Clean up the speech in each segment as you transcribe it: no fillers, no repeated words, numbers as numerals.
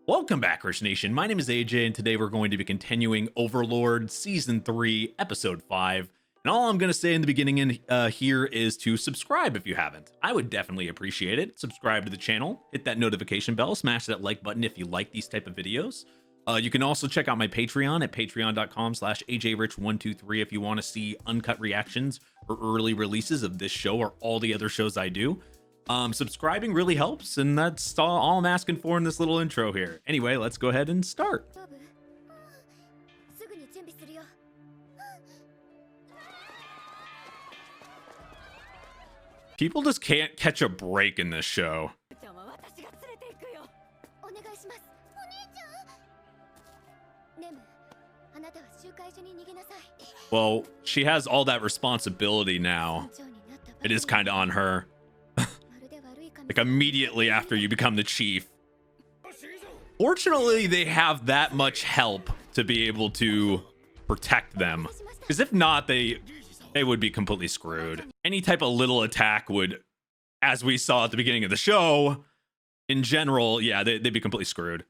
Welcome back, Rich Nation. My name is AJ, and today we're going to be continuing Overlord Season 3, Episode 5. And all I'm going to say in the beginning here is to subscribe if you haven't. I would definitely appreciate it. Subscribe to the channel, hit that notification bell, smash that like button if you like these type of videos. You can also check out my Patreon at patreon.com/ajrich123 if you want to see uncut reactions or early releases of this show or all the other shows I do. Subscribing really helps, and that's all I'm asking for in this little intro here. Anyway, let's go ahead and start. People just can't catch a break in this show. Well, she has all that responsibility now. It is kind of on her. Like immediately after you become the chief. Fortunately, they have that much help to be able to protect them. Because if not, they would be completely screwed. Any type of little attack would, as we saw at the beginning of the show, in general, yeah, they'd be completely screwed.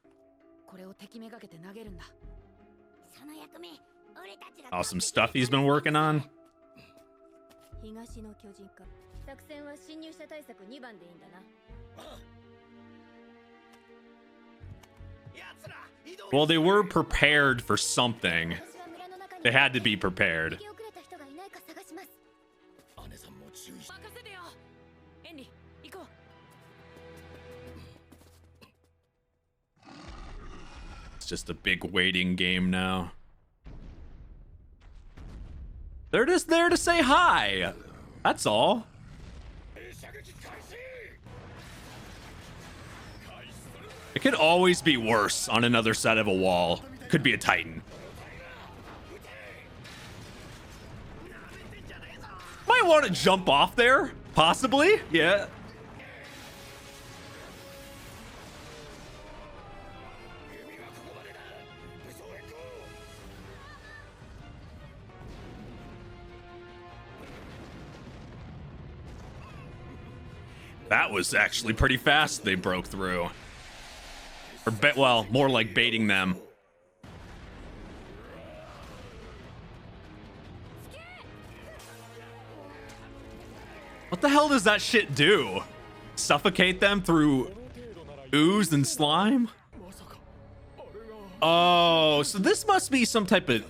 Awesome stuff he's been working on. Well, they were prepared for something. They had to be prepared. It's just a big waiting game now. They're just there to say hi. That's all. It could always be worse on another side of a wall. Could be a Titan. Might want to jump off there, possibly. Yeah. That was actually pretty fast. They broke through. Or well, more like baiting them. What the hell does that shit do? Suffocate them through ooze and slime? Oh, so this must be some type of...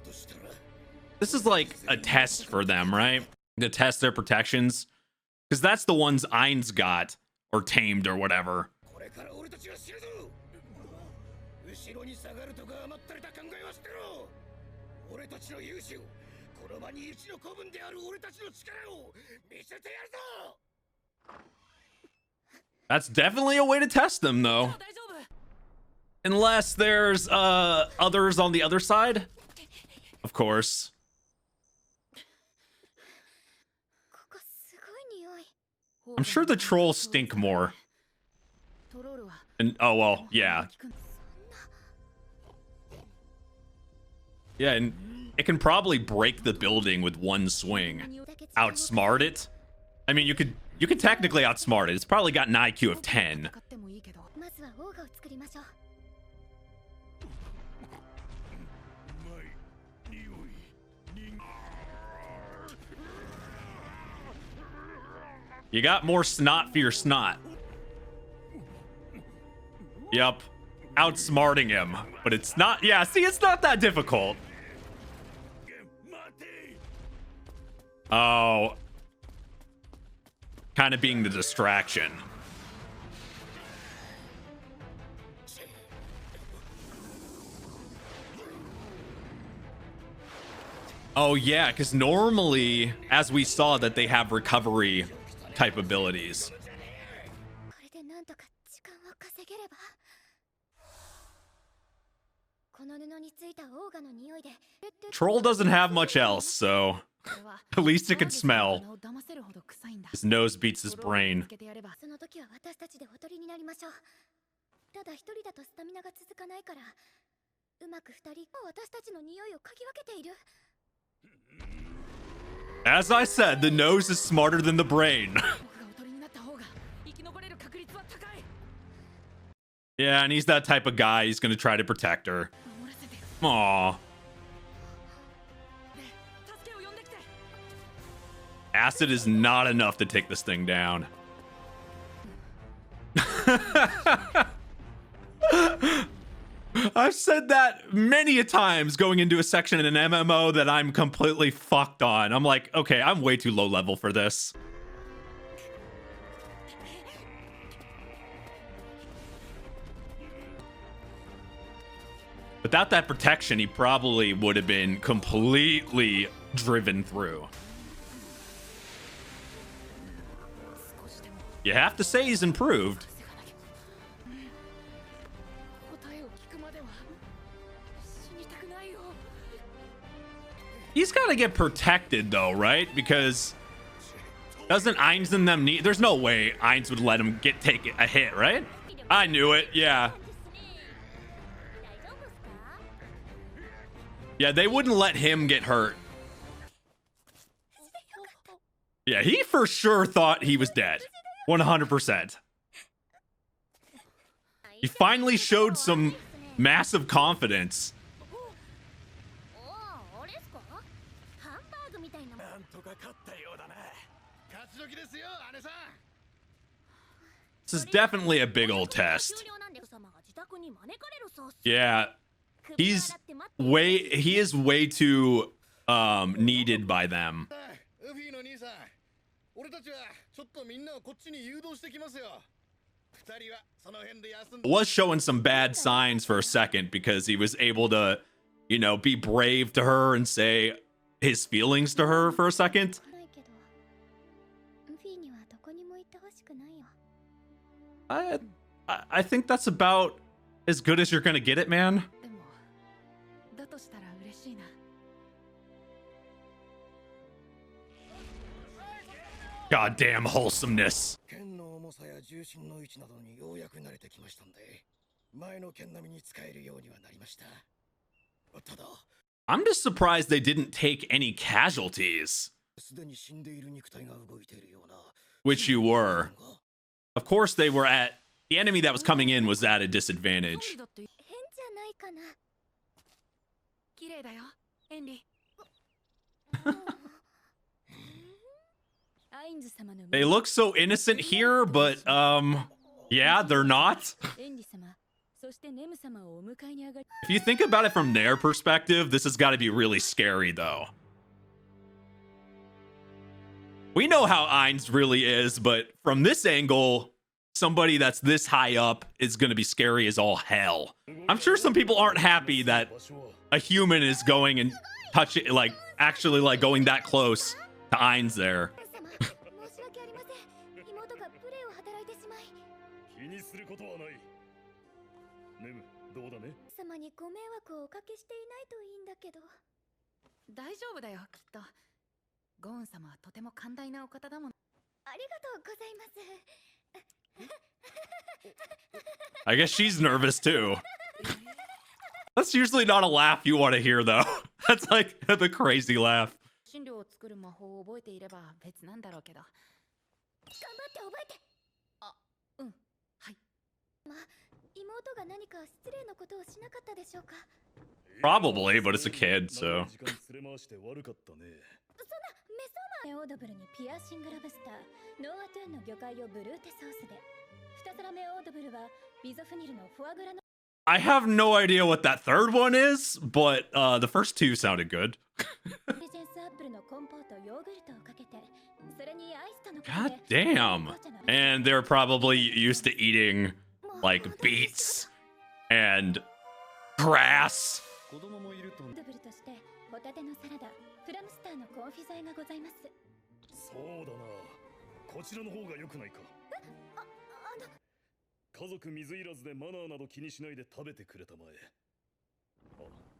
This is like a test for them, right? To test their protections. Because that's the ones Ain's got, or tamed, or whatever. That's definitely a way to test them, though. Unless there's others on the other side. Of course. I'm sure the trolls stink more. And oh well, yeah. Yeah, and it can probably break the building with one swing. Outsmart it. I mean, you could technically outsmart it. It's probably got an IQ of 10. You got more snot for your snot. Yup. Outsmarting him. But it's not... Yeah, see, it's not that difficult. Oh. Kind of being the distraction. Oh, yeah, because normally, as we saw, that they have recovery type abilities. Troll doesn't have much else, so at least it can smell. His nose beats his brain. As I said, the nose is smarter than the brain. Yeah, and he's that type of guy. He's gonna try to protect her. Aww. Acid is not enough to take this thing down. I've said that many a times going into a section in an MMO that I'm completely fucked on. I'm like, okay, I'm way too low level for this. Without that protection, he probably would have been completely driven through. You have to say he's improved. He's got to get protected though, right? Because doesn't Ainz and them need... There's no way Ainz would let him take a hit, right? I knew it, yeah. Yeah, they wouldn't let him get hurt. Yeah, he for sure thought he was dead. 100%. He finally showed some massive confidence. This is definitely a big old test. Yeah, he is way too needed by them. Was showing some bad signs for a second because he was able to, you know, be brave to her and say his feelings to her for a second. I think that's about as good as you're gonna get it, man. Goddamn wholesomeness. I'm just surprised they didn't take any casualties. Which you were. Of course they were at... The enemy that was coming in was at a disadvantage. They look so innocent here, but, yeah, they're not. If you think about it from their perspective, this has got to be really scary, though. We know how Ainz really is, but from this angle, somebody that's this high up is going to be scary as all hell. I'm sure some people aren't happy that a human is going and touching, like, actually, like, going that close to Ainz there. I guess she's nervous too. That's usually not a laugh you want to hear though. That's like the crazy laugh. Probably, but it's a kid, so. I have no idea what that third one is, but the first two sounded good. God damn. And they're probably used to eating like beets and grass.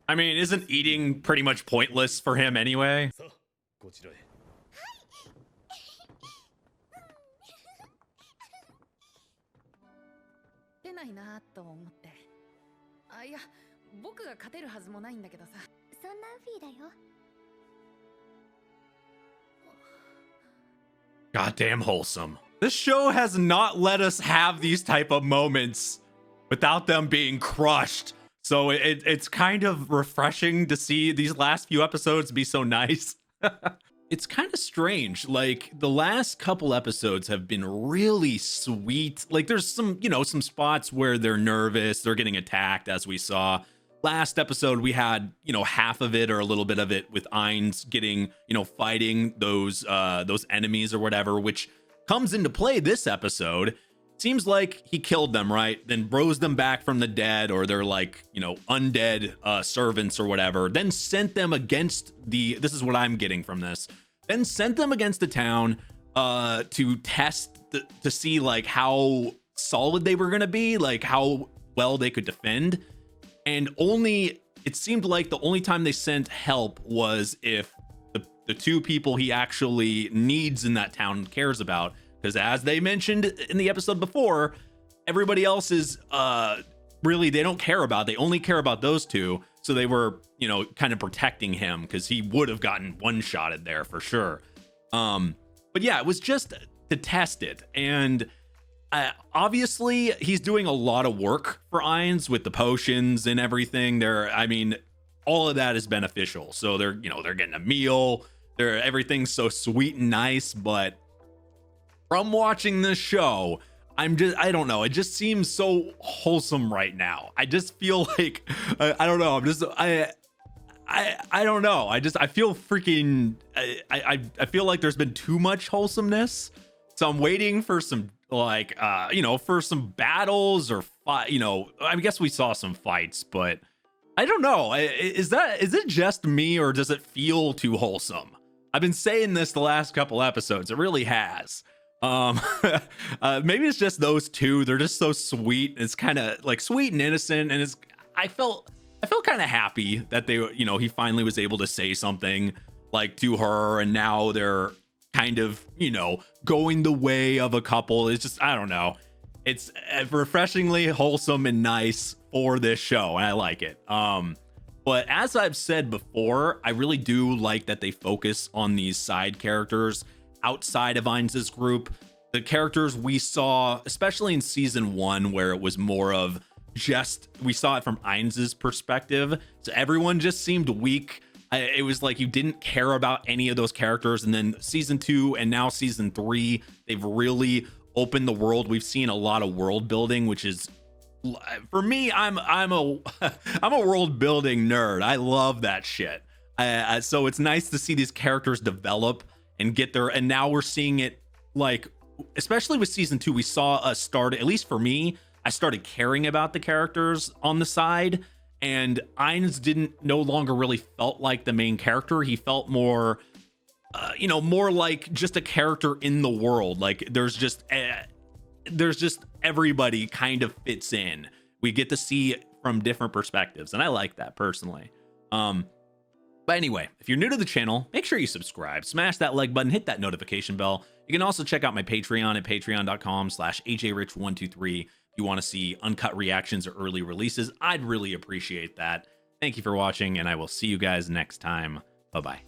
I mean, isn't eating pretty much pointless for him anyway? Goddamn wholesome. This show has not let us have these type of moments without them being crushed. So it's kind of refreshing to see these last few episodes be so nice. It's kind of strange. Like the last couple episodes have been really sweet. Like there's some, some spots where they're nervous, they're getting attacked, as we saw. Last episode, we had, half of it or a little bit of it with Ainz getting, fighting those enemies or whatever, which comes into play this episode. Seems like he killed them, right? Then rose them back from the dead, or they're like, undead servants or whatever. Then sent them against this is what I'm getting from this. Then sent them against the town to test, to see like how solid they were going to be, like how well they could defend. And it seemed like the only time they sent help was if the two people he actually needs in that town cares about. Because as they mentioned in the episode before, everybody else is really, they don't care about. They only care about those two. So they were, kind of protecting him because he would have gotten one-shotted there for sure. But yeah, it was just to test it. And obviously he's doing a lot of work for Ainz with the potions and everything. All of that is beneficial. So they're getting a meal. Everything's so sweet and nice. But from watching this show, I don't know. It just seems so wholesome right now. I just feel like, I don't know. I don't know. I feel freaking, I feel like there's been too much wholesomeness. So I'm waiting for some for some battles or I guess we saw some fights, but I don't know. Is it just me, or does it feel too wholesome? I've been saying this the last couple episodes. It really has. Maybe it's just those two. They're just so sweet. It's kind of like sweet and innocent. And I felt kind of happy that he finally was able to say something like to her. And now they're kind of, going the way of a couple. It's just, I don't know. It's refreshingly wholesome and nice for this show. And I like it. But as I've said before, I really do like that they focus on these side characters outside of Ainz's group. The characters we saw, especially in season 1, where it was more of we saw it from Ainz's perspective. So everyone just seemed weak. It was like you didn't care about any of those characters. And then season 2 and now season 3, they've really opened the world. We've seen a lot of world building, which is, for me, I'm a world building nerd. I love that shit. So it's nice to see these characters develop and get there. And now we're seeing it, like, especially with season 2, we saw us start, at least for me, I started caring about the characters on the side. And Ainz no longer really felt like the main character. He felt more, more like just a character in the world. Like there's just everybody kind of fits in. We get to see it from different perspectives, and I like that personally. But anyway, if you're new to the channel, make sure you subscribe, smash that like button, hit that notification bell. You can also check out my Patreon at patreon.com/ajrich123. If you want to see uncut reactions or early releases, I'd really appreciate that. Thank you for watching, and I will see you guys next time. Bye-bye.